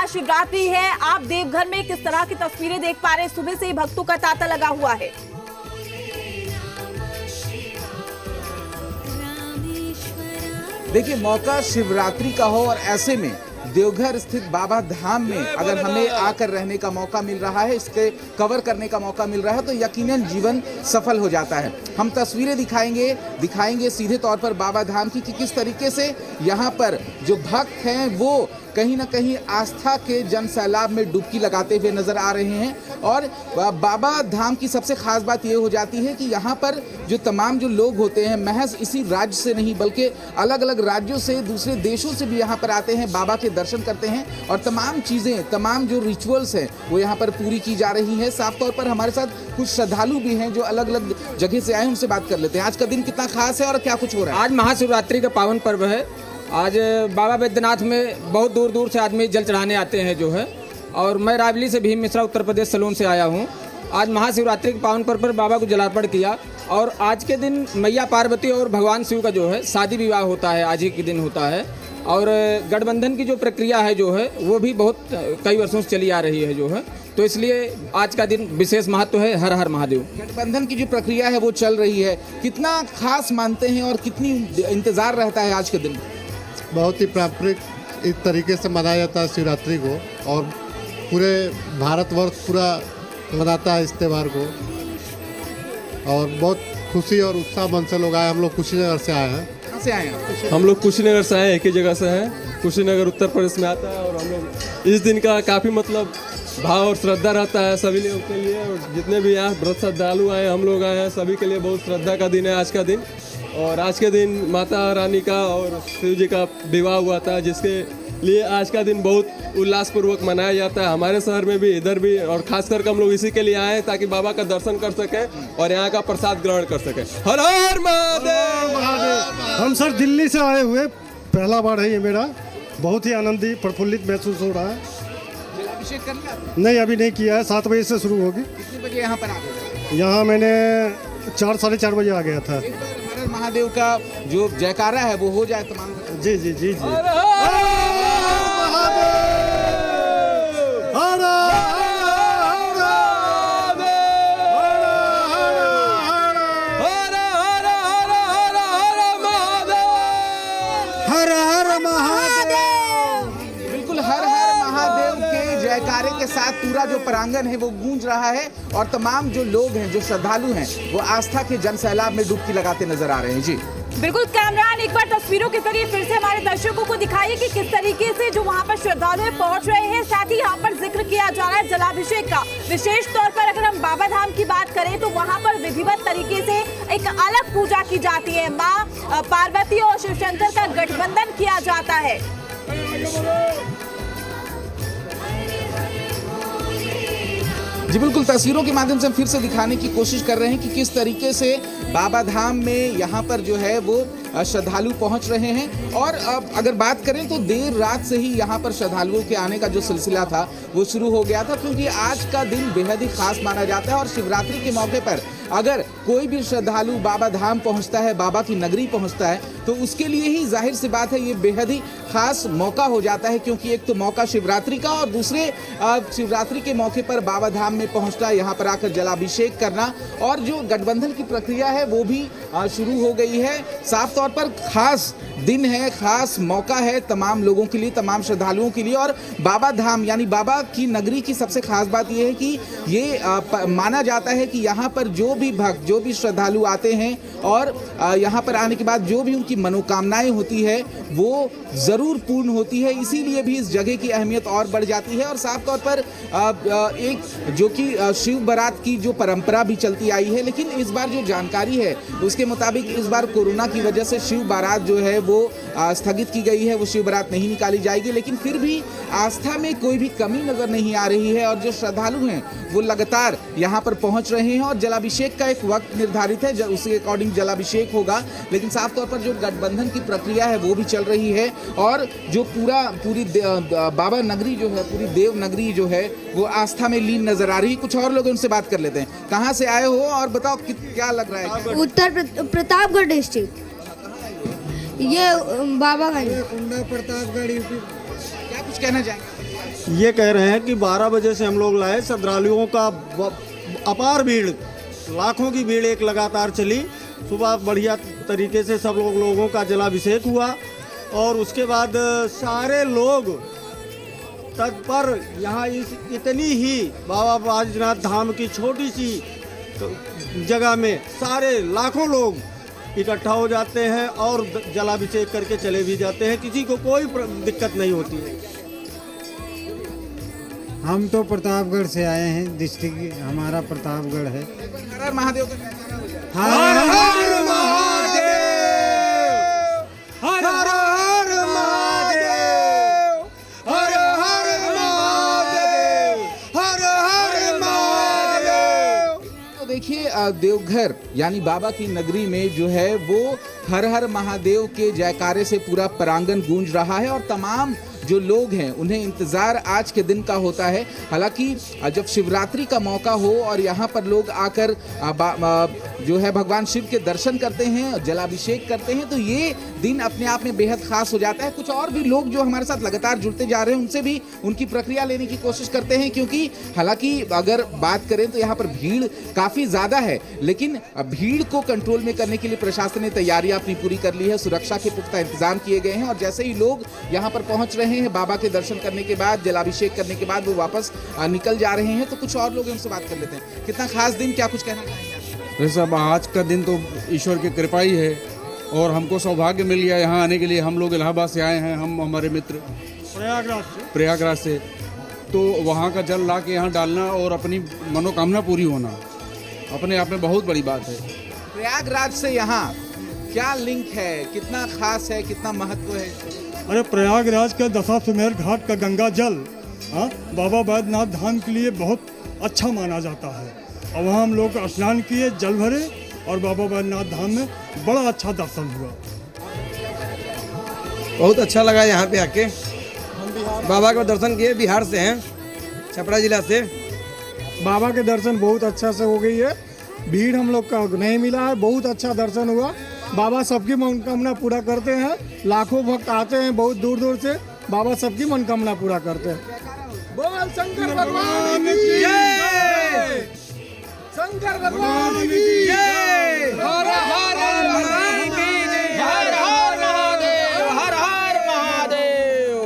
महाशिवरात्रि है। आप देवघर में किस तरह की तस्वीरें देख पा रहे हैं, सुबह से ही भक्तों का तांता लगा हुआ है। देखिए, मौका शिवरात्रि का हो और ऐसे में देवघर स्थित बाबा धाम में अगर हमें आकर रहने का मौका मिल रहा है, इसके कवर करने का मौका मिल रहा है, तो यकीनन जीवन सफल हो जाता है। हम तस्वीरें दिखाएंगे सीधे तौर पर बाबा धाम की कि किस तरीके से यहाँ पर जो भक्त हैं वो कहीं ना कहीं आस्था के जन सैलाब में डुबकी लगाते हुए नजर आ रहे हैं। और बाबा धाम की सबसे खास बात ये हो जाती है कि यहाँ पर जो तमाम जो लोग होते हैं, महज इसी राज्य से नहीं बल्कि अलग अलग राज्यों से, दूसरे देशों से भी यहाँ पर आते हैं, बाबा के दर्शन करते हैं और तमाम चीज़ें, तमाम जो रिचुअल्स हैं वो यहाँ पर पूरी की जा रही है। साफ तौर पर हमारे साथ कुछ श्रद्धालु भी हैं जो अलग अलग जगह से आए, उनसे बात कर लेते हैं। आज का दिन कितना खास है और क्या कुछ हो रहा है? आज महाशिवरात्रि का पावन पर्व है। आज बाबा बैद्यनाथ में बहुत दूर दूर से आदमी जल चढ़ाने आते हैं जो है, और मैं रायबरेली से भीम मिश्रा उत्तर प्रदेश सलून से आया हूँ। आज महाशिवरात्रि के पावन पर्व पर बाबा को जलार्पण किया और आज के दिन मैया पार्वती और भगवान शिव का जो है शादी विवाह होता है, आज ही के दिन होता है। और गठबंधन की जो प्रक्रिया है जो है वो भी बहुत कई वर्षों से चली आ रही है जो है, तो इसलिए आज का दिन विशेष महत्व है। हर हर महादेव। गठबंधन की जो प्रक्रिया है वो चल रही है, कितना खास मानते हैं और कितनी इंतजार रहता है आज के दिन? बहुत ही पारंपरिक इस तरीके से मनाया जाता है शिवरात्रि को, और पूरे भारतवर्ष पूरा मनाता है इस त्यौहार को, और बहुत खुशी और उत्साह मन से लोग आए। हम लोग कुशीनगर से आए हैं। कहाँ से आए हैं? हम लोग कुशीनगर से आए हैं, एक ही जगह से हैं। कुशीनगर उत्तर प्रदेश में आता है और हम लोग इस दिन का काफ़ी मतलब भाव और श्रद्धा रहता है सभी लोगों के लिए, और जितने भी यहाँ व्रत श्रद्धालु आए, हम लोग आए हैं, सभी के लिए बहुत श्रद्धा का दिन है आज का दिन। और आज के दिन माता रानी का और शिव जी का विवाह हुआ था, जिसके लिए आज का दिन बहुत उल्लासपूर्वक मनाया जाता है हमारे शहर में भी, इधर भी। और खासकर हम लोग इसी के लिए आए हैं ताकि बाबा का दर्शन कर सकें और यहाँ का प्रसाद ग्रहण कर सकें। हर हर महादेव। हम सर दिल्ली से आए हुए, पहला बार है ये मेरा, बहुत ही आनंदित प्रफुल्लित महसूस हो रहा है। अभिषेक कर लिया? नहीं, अभी नहीं किया है, 7 बजे से शुरू होगी। कितने बजे यहाँ पर आ गए? यहाँ मैंने 4 साढ़े 4 बजे आ गया था। महादेव का जो जयकारा है वो हो जाए तमाम। जी जी जी जी। बिल्कुल, हर हर महादेव के जयकारे के साथ पूरा जो प्रांगण है वो गूंज रहा है और तमाम जो लोग हैं, जो श्रद्धालु हैं, वो आस्था के जन सैलाब में डुबकी लगाते नजर आ रहे हैं। जी बिल्कुल, कैमरामैन एक बार तस्वीरों के जरिए फिर से हमारे दर्शकों को दिखाइए कि किस तरीके से जो वहां पर श्रद्धालु पहुंच रहे हैं। साथ ही यहाँ पर जिक्र किया जा रहा है जलाभिषेक का। विशेष तौर पर अगर हम बाबा धाम की बात करें तो वहां पर विधिवत तरीके से एक अलग पूजा की जाती है। माँ पार्वती और शिव शंकर का गठबंधन किया जाता है। जी बिल्कुल, तस्वीरों के माध्यम से हम फिर से दिखाने की कोशिश कर रहे हैं कि किस तरीके से बाबा धाम में यहाँ पर जो है वो श्रद्धालु पहुँच रहे हैं। और अब अगर बात करें तो देर रात से ही यहाँ पर श्रद्धालुओं के आने का जो सिलसिला था वो शुरू हो गया था, क्योंकि आज का दिन बेहद ही खास माना जाता है। और शिवरात्रि के मौके पर अगर कोई भी श्रद्धालु बाबा धाम पहुँचता है, बाबा की नगरी पहुँचता है, तो उसके लिए ही जाहिर सी बात है ये बेहद ही खास मौका हो जाता है, क्योंकि एक तो मौका शिवरात्रि का और दूसरे शिवरात्रि के मौके पर बाबा धाम में पहुंचना, यहाँ पर आकर जलाभिषेक करना, और जो गठबंधन की प्रक्रिया है वो भी शुरू हो गई है। साफ तौर पर खास दिन है, खास मौका है तमाम लोगों के लिए, तमाम श्रद्धालुओं के लिए। और बाबा धाम यानी बाबा की नगरी की सबसे खास बात यह है कि ये माना जाता है कि यहाँ पर जो भी भक्त, जो भी श्रद्धालु आते हैं और यहाँ पर आने के बाद जो भी उनकी मनोकामनाएं होती है वो ज़रूर पूर्ण होती है। इसीलिए भी इस जगह की अहमियत और बढ़ जाती है। और साफ तौर पर एक जो कि शिव बारात की जो परंपरा भी चलती आई है, लेकिन इस बार जो जानकारी है उसके मुताबिक इस बार कोरोना की वजह से शिव बारात जो है वो स्थगित की गई है, वो शिव बारात नहीं निकाली जाएगी। लेकिन फिर भी आस्था में कोई भी कमी नजर नहीं आ रही है और जो श्रद्धालु हैं वो लगातार यहाँ पर पहुँच रहे हैं। और जलाभिषेक का एक वक्त निर्धारित है, उसके अकॉर्डिंग जलाभिषेक होगा, लेकिन साफ तौर पर जो गठबंधन की प्रक्रिया है वो भी चल रही है। और जो पूरी बाबा नगरी जो है, पूरी देव नगरी जो है वो आस्था में लीन नजर आ रही है। कुछ और लोग उनसे बात कर लेते हैं। कहाँ से आए हो और बताओ क्या लग रहा है? उत्तर प्रतापगढ़ डिस्ट्रिक्ट, ये बाबागंज। प्रतापगढ़। क्या कुछ कहना चाहेंगे? ये कह रहे हैं कि 12 बजे से हम लोग लाए, श्रद्धालुओं का अपार भीड़, लाखों की भीड़ एक लगातार चली। सुबह बढ़िया तरीके से सब लोगों का जलाभिषेक हुआ और उसके बाद सारे लोग तत्पर यहाँ इतनी ही बाबा बैजनाथ धाम की छोटी सी जगह में सारे लाखों लोग इकट्ठा हो जाते हैं और जलाभिषेक करके चले भी जाते हैं, किसी को कोई दिक्कत नहीं होती है। हम तो प्रतापगढ़ से आए हैं, डिस्ट्रिक्ट हमारा प्रतापगढ़ है। हर हर महादेव का जयकारा हो जाए। हर हर महादेव, हर हर महादेव, हर हर महादेव, हर हर महादेव। तो देखिए देवघर यानी बाबा की नगरी में जो है वो हर हर महादेव के जयकारे से पूरा प्रांगण गूंज रहा है और तमाम जो लोग हैं उन्हें इंतज़ार आज के दिन का होता है। हालांकि जब शिवरात्रि का मौका हो और यहाँ पर लोग आकर जो है भगवान शिव के दर्शन करते हैं, जलाभिषेक करते हैं, तो ये दिन अपने आप में बेहद खास हो जाता है। कुछ और भी लोग जो हमारे साथ लगातार जुड़ते जा रहे हैं उनसे भी उनकी प्रक्रिया लेने की कोशिश करते हैं, क्योंकि हालांकि अगर बात करें तो यहाँ पर भीड़ काफ़ी ज़्यादा है, लेकिन भीड़ को कंट्रोल में करने के लिए प्रशासन ने तैयारियां अपनी पूरी कर ली है। सुरक्षा के पुख्ता इंतजाम किए गए हैं और जैसे ही लोग यहाँ पर पहुँच रहे हैं बाबा के दर्शन करने के बाद, जलाभिषेक करने के बाद वो वापस निकल जा रहे हैं। तो कुछ और लोग उनसे बात कर लेते हैं। कितना खास दिन, क्या कुछ कहना चाहेंगे? सब आज का दिन तो ईश्वर की कृपा ही है और हमको सौभाग्य मिल गया यहाँ आने के लिए। हम लोग इलाहाबाद से आए हैं, हम हमारे मित्र प्रयागराज से, तो वहाँ का जल ला के यहाँ डालना और अपनी मनोकामना पूरी होना अपने आप में बहुत बड़ी बात है। प्रयागराज से यहाँ क्या लिंक है, कितना खास है, कितना महत्व है? अरे प्रयागराज का दशाश्वमेध घाट का गंगा जल बाबा बैजनाथ धाम के लिए बहुत अच्छा माना जाता है और वहाँ हम लोग स्नान किए, जल भरे और बाबा बैजनाथ धाम में बड़ा अच्छा दर्शन हुआ। बहुत अच्छा लगा यहाँ पे आके, बाबा का दर्शन किए। बिहार से हैं, छपरा जिला से। बाबा के दर्शन बहुत अच्छा से हो गई है, भीड़ हम लोग का नहीं मिला है, बहुत अच्छा दर्शन हुआ। बाबा सबकी मनोकामना पूरा करते हैं, लाखों भक्त आते हैं बहुत दूर दूर से, बाबा सबकी मनोकामना पूरा करते हैं। बोल शंकर भगवान की जय, शंकर भगवान की जय, हर हर महादेव, हर हर महादेव, हर हर महादेव।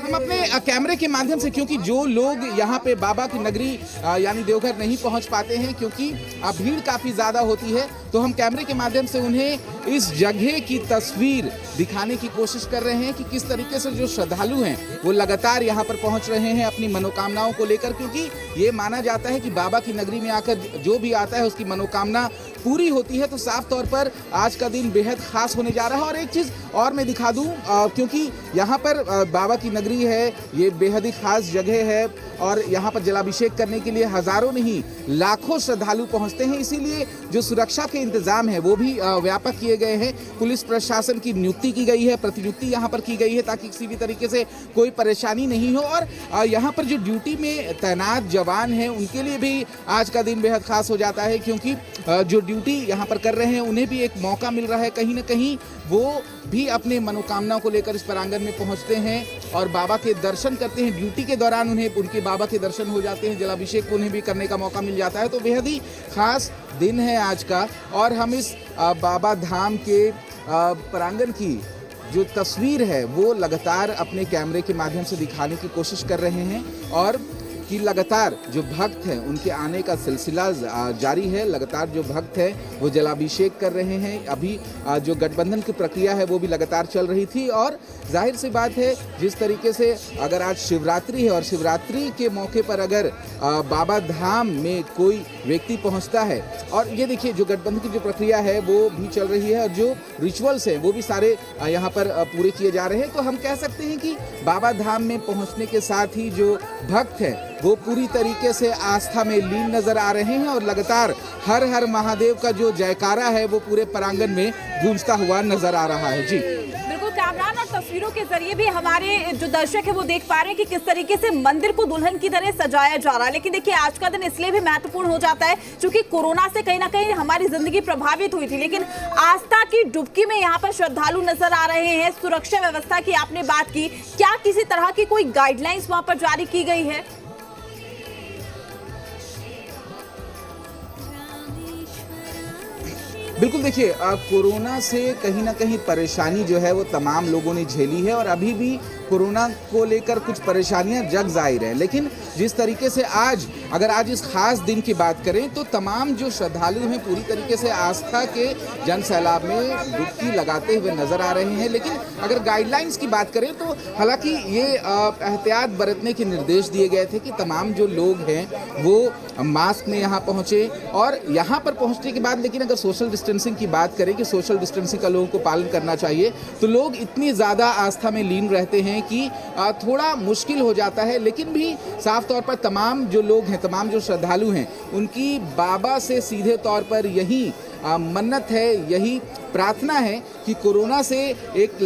हम अपने कैमरे के माध्यम से, क्योंकि जो लोग यहाँ पे बाबा की नगरी यानी देवघर नहीं पहुँच पाते हैं क्योंकि भीड़ काफ़ी ज़्यादा होती है, तो हम कैमरे के माध्यम से उन्हें इस जगह की तस्वीर दिखाने की कोशिश कर रहे हैं कि किस तरीके से जो श्रद्धालु हैं वो लगातार यहाँ पर पहुँच रहे हैं अपनी मनोकामनाओं को लेकर, क्योंकि ये माना जाता है कि बाबा की नगरी में आकर जो भी आता है उसकी मनोकामना पूरी होती है। तो साफ तौर पर आज का दिन बेहद खास होने जा रहा है। और एक चीज़ और मैं दिखा दूँ, क्योंकि यहाँ पर बाबा की नगरी है, ये बेहद ही खास जगह है और यहाँ पर जलाभिषेक करने के लिए हज़ारों नहीं लाखों श्रद्धालु पहुँचते हैं, इसीलिए जो सुरक्षा के इंतजाम है वो भी व्यापक किए गए हैं। पुलिस प्रशासन की नियुक्ति की गई है, प्रतिनियुक्ति यहाँ पर की गई है ताकि किसी भी तरीके से कोई परेशानी नहीं हो। और यहाँ पर जो ड्यूटी में तैनात जवान हैं उनके लिए भी आज का दिन बेहद खास हो जाता है, क्योंकि जो ड्यूटी यहाँ पर कर रहे हैं उन्हें भी एक मौका मिल रहा है, कहीं ना कहीं वो भी अपने मनोकामना को लेकर इस प्रांगण में पहुँचते हैं और बाबा के दर्शन करते हैं। ड्यूटी के दौरान उन्हें उनके बाबा के दर्शन हो जाते हैं, जलाभिषेक उन्हें भी करने का मौका मिल जाता है। तो बेहद ही खास दिन है आज का और हम इस बाबा धाम के प्रांगण की जो तस्वीर है वो लगातार अपने कैमरे के माध्यम से दिखाने की कोशिश कर रहे हैं और कि लगातार जो भक्त हैं उनके आने का सिलसिला जारी है। लगातार जो भक्त हैं वो जलाभिषेक कर रहे हैं। अभी जो गठबंधन की प्रक्रिया है वो भी लगातार चल रही थी और जाहिर सी बात है जिस तरीके से अगर आज शिवरात्रि है और शिवरात्रि के मौके पर अगर बाबा धाम में कोई व्यक्ति पहुंचता है और ये देखिए जो गठबंधन की जो प्रक्रिया है वो भी चल रही है और जो रिचुअल्स हैं वो भी सारे यहाँ पर पूरे किए जा रहे हैं। तो हम कह सकते हैं कि बाबा धाम में पहुँचने के साथ ही जो भक्त हैं वो पूरी तरीके से आस्था में लीन नजर आ रहे हैं और लगातार हर हर महादेव का जो जयकारा है वो पूरे प्रांगण में गूंजता हुआ नजर आ रहा है। जी बिल्कुल कामरान, और तस्वीरों के जरिए भी हमारे जो दर्शक है वो देख पा रहे हैं कि किस तरीके से मंदिर को दुल्हन की तरह सजाया जा रहा है। लेकिन देखिए, आज का दिन इसलिए भी महत्वपूर्ण हो जाता है क्योंकि कोरोना से कहीं ना कहीं हमारी जिंदगी प्रभावित हुई थी, लेकिन आस्था की डुबकी में यहाँ पर श्रद्धालु नजर आ रहे हैं। सुरक्षा व्यवस्था की आपने बात की, क्या किसी तरह की कोई गाइडलाइंस वहां पर जारी की गई है? बिल्कुल, देखिए कोरोना से कहीं ना कहीं परेशानी जो है वो तमाम लोगों ने झेली है और अभी भी कोरोना को लेकर कुछ परेशानियां जग जाहिर हैं। लेकिन जिस तरीके से आज इस खास दिन की बात करें तो तमाम जो श्रद्धालु हैं पूरी तरीके से आस्था के जन सैलाब में डुबकी लगाते हुए नजर आ रहे हैं। लेकिन अगर गाइडलाइंस की बात करें तो हालांकि ये एहतियात बरतने के निर्देश दिए गए थे कि तमाम जो लोग हैं वो मास्क में यहाँ पहुँचे, और यहाँ पर पहुँचने के बाद लेकिन अगर सोशल डिस्टेंसिंग की बात करें कि सोशल डिस्टेंसिंग का लोगों को पालन करना चाहिए, तो लोग इतनी ज़्यादा आस्था में लीन रहते हैं कि थोड़ा मुश्किल हो जाता है। लेकिन भी साफ तौर पर तमाम जो लोग हैं, तमाम जो श्रद्धालु हैं, उनकी बाबा से सीधे तौर पर यही मन्नत है, यही प्रार्थना है कि कोरोना से एक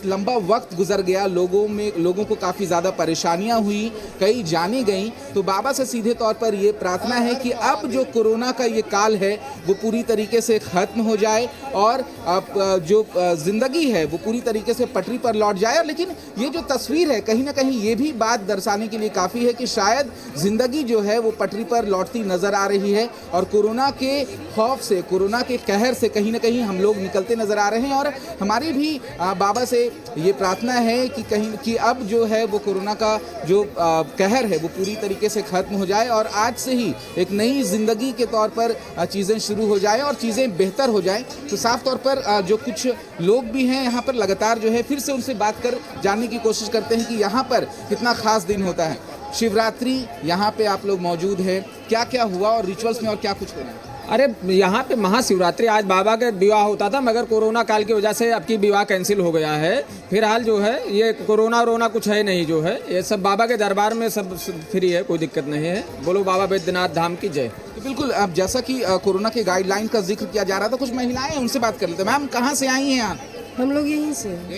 लंबा वक्त गुजर गया, लोगों को काफ़ी ज़्यादा परेशानियां हुई, कई जाने गई, तो बाबा से सीधे तौर पर ये प्रार्थना है कि अब जो कोरोना का ये काल है वो पूरी तरीके से ख़त्म हो जाए और अब जो ज़िंदगी है वो पूरी तरीके से पटरी पर लौट जाए। लेकिन ये जो तस्वीर है कहीं ना कहीं ये भी बात दर्शाने के लिए काफ़ी है कि शायद ज़िंदगी जो है वो पटरी पर लौटती नज़र आ रही है और कोरोना के खौफ से, कोरोना के कहर से कहीं ना कहीं हम लोग निकलते नजर आ रहे हैं। और हमारी भी बाबा से ये प्रार्थना है कि अब जो है वो कोरोना का जो कहर है वो पूरी तरीके से खत्म हो जाए और आज से ही एक नई जिंदगी के तौर पर चीज़ें शुरू हो जाए और चीज़ें बेहतर हो जाए। तो साफ तौर पर जो कुछ लोग भी हैं यहाँ पर लगातार जो है फिर से उनसे बात कर जानने की कोशिश करते हैं कि यहाँ पर कितना खास दिन होता है। शिवरात्रि यहाँ पे आप लोग मौजूद हैं, क्या क्या हुआ और रिचुअल्स में और क्या कुछ होना है? अरे यहाँ पे महाशिवरात्रि, आज बाबा का विवाह होता था मगर कोरोना काल की वजह से अब की विवाह कैंसिल हो गया है। फिलहाल जो है ये कोरोना कुछ है नहीं, जो है ये सब बाबा के दरबार में सब फ्री है, कोई दिक्कत नहीं है। बोलो बाबा बैद्यनाथ धाम की जय। तो बिल्कुल, अब जैसा कि कोरोना के गाइडलाइन का जिक्र किया जा रहा था, कुछ महिलाएं हैं उनसे बात कर लेते हैं। मैम, कहाँ से आई हैं आप? हम लोग यहीं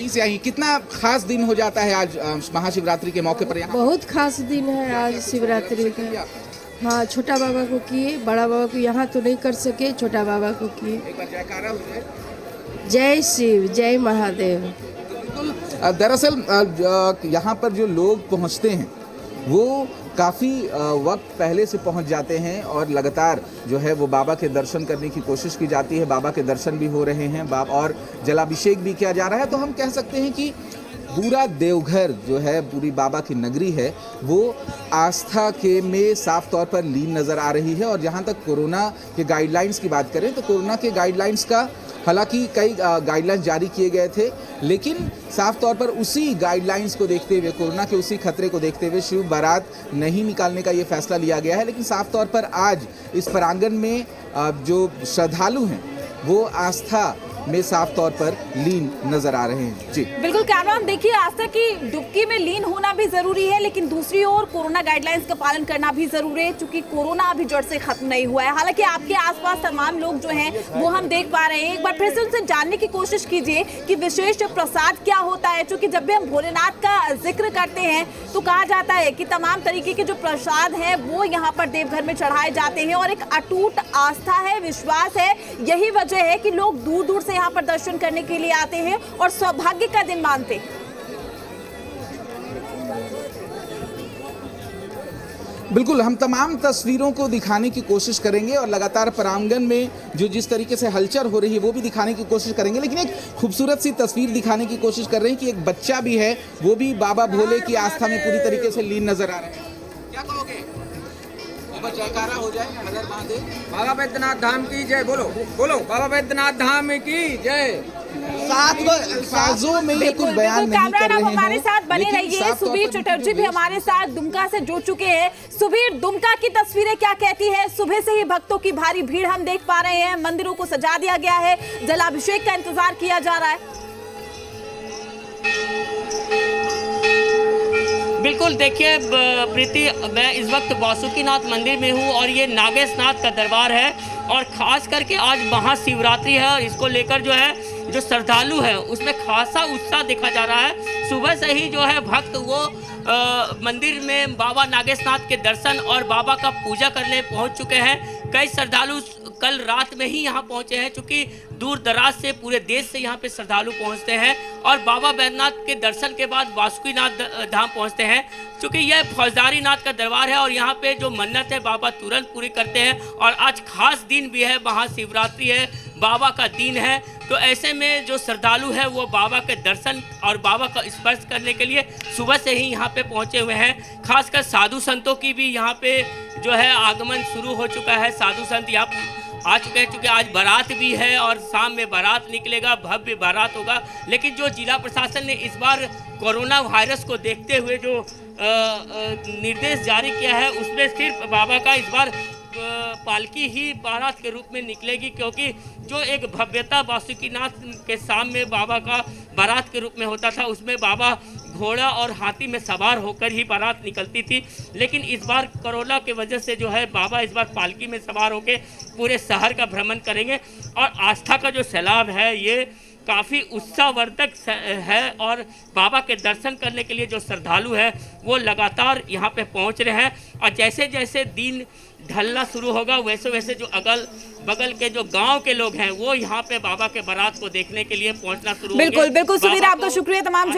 से आई। कितना खास दिन हो जाता है आज महाशिवरात्रि के मौके पर? बहुत खास दिन है आज शिवरात्रि का। हाँ, छोटा बाबा को किए, बड़ा बाबा को यहाँ तो नहीं कर सके, छोटा बाबा को किए। एक बार जयकारा हो जाए। जय शिव, जय महादेव। बिल्कुल, दरअसल यहाँ पर जो लोग पहुँचते हैं वो काफ़ी वक्त पहले से पहुंच जाते हैं और लगातार जो है वो बाबा के दर्शन करने की कोशिश की जाती है। बाबा के दर्शन भी हो रहे हैं और जलाभिषेक भी किया जा रहा है। तो हम कह सकते हैं कि पूरा देवघर जो है, पूरी बाबा की नगरी है, वो आस्था के में साफ तौर पर लीन नज़र आ रही है। और जहाँ तक कोरोना के गाइडलाइंस की बात करें तो कोरोना के गाइडलाइंस का हालांकि कई गाइडलाइंस जारी किए गए थे, लेकिन साफ तौर पर उसी गाइडलाइंस को देखते हुए, कोरोना के उसी खतरे को देखते हुए शिव बारात नहीं निकालने का ये फैसला लिया गया है। लेकिन साफ तौर पर आज इस प्रांगण में जो श्रद्धालु हैं वो आस्था में साफ तौर पर लीन नजर आ रहे हैं। जी बिल्कुल कैमरामैन, देखिए आस्था की डुबकी में लीन होना भी जरूरी है, लेकिन दूसरी ओर कोरोना गाइडलाइंस का पालन करना भी जरूरी है, क्योंकि कोरोना अभी जड़ से खत्म नहीं हुआ है। हालांकि आपके आसपास तमाम लोग जो हैं वो हम देख पा रहे हैं। एक बार फिर से उनसे जानने की कोशिश कीजिए कि विशेष प्रसाद क्या होता है, क्योंकि जब भी हम भोलेनाथ का जिक्र करते हैं तो कहा जाता है कि तमाम तरीके के जो प्रसाद है वो यहाँ पर देवघर में चढ़ाए जाते हैं और एक अटूट आस्था है, विश्वास है। यही वजह है कि लोग दूर दूर से यहाँ पर दर्शन करने के लिए आते हैं और सौभाग्य का दिन मानते हैं। बिल्कुल, हम तमाम तस्वीरों को दिखाने की कोशिश करेंगे और लगातार प्रांगण में जो जिस तरीके से हलचल हो रही है वो भी दिखाने की कोशिश करेंगे। लेकिन एक खूबसूरत सी तस्वीर दिखाने की कोशिश कर रहे हैं कि एक बच्चा भी है, वो भी बाबा भोले की आस्था में पूरी तरीके से लीन नजर आ रहा है। क्या कहोगे? जयकारा हो जाए, हर हर महादेव। बाबा बैद्यनाथ धाम की जय। बोलो बोलो बाबा बैद्यनाथ धाम की जय। साजों में ये कुछ बयान नहीं कर रहे हैं। हमारे साथ बने रहिए। सुबीर चटर्जी भी हमारे साथ दुमका से जुड़ चुके हैं। सुबीर, दुमका की तस्वीरें क्या कहती है? सुबह से ही भक्तों की भारी भीड़ हम देख पा रहे हैं, मंदिरों को सजा दिया गया है, जलाभिषेक का इंतजार किया जा रहा है। बिल्कुल, देखिए प्रीति, मैं इस वक्त वासुकीनाथ मंदिर में हूँ और ये नागेशनाथ का दरबार है और ख़ास करके आज महाशिवरात्रि है और इसको लेकर जो है जो श्रद्धालु है उसमें खासा उत्साह देखा जा रहा है। सुबह से ही जो है भक्त वो मंदिर में बाबा नागेशनाथ के दर्शन और बाबा का पूजा करने पहुंच चुके हैं। कई श्रद्धालु कल रात में ही यहां पहुंचे हैं, चूँकि दूर दराज से पूरे देश से यहां पे श्रद्धालु पहुंचते हैं और बाबा बैद्यनाथ के दर्शन के बाद वासुकीनाथ धाम पहुंचते हैं। चूँकि यह फौजदारी नाथ का दरबार है और यहाँ पे जो मन्नत है बाबा तुरंत पूरी करते हैं और आज खास दिन भी है, महाशिवरात्रि है, बाबा का दिन है। तो ऐसे में जो श्रद्धालु है वो बाबा के दर्शन और बाबा का स्पर्श करने के लिए सुबह से ही यहाँ पे पहुँचे हुए हैं। खासकर साधु संतों की भी यहाँ पे जो है आगमन शुरू हो चुका है। साधु संत यहाँ आ चुके हैं, चूँकि आज बारात भी है और शाम में बारात निकलेगा, भव्य बारात होगा। लेकिन जो जिला प्रशासन ने इस बार कोरोना वायरस को देखते हुए जो निर्देश जारी किया है उसमें सिर्फ बाबा का इस बार पालकी ही बारात के रूप में निकलेगी, क्योंकि जो एक भव्यता वासुकीनाथ के सामने बाबा का बारात के रूप में होता था उसमें बाबा घोड़ा और हाथी में सवार होकर ही बारात निकलती थी। लेकिन इस बार कोरोना की वजह से जो है बाबा इस बार पालकी में सवार होकर पूरे शहर का भ्रमण करेंगे और आस्था का जो सैलाब है ये काफ़ी उत्साहवर्धक है और बाबा के दर्शन करने के लिए जो श्रद्धालु है वो लगातार यहाँ पे पहुँच रहे हैं। और जैसे जैसे दिन ढलना शुरू होगा वैसे वैसे जो अगल बगल के जो गांव के लोग हैं वो यहाँ पे बाबा के बारात को देखने के लिए पहुँचना शुरू होंगे। बिल्कुल बिल्कुल सुबीर, आपका शुक्रिया तमाम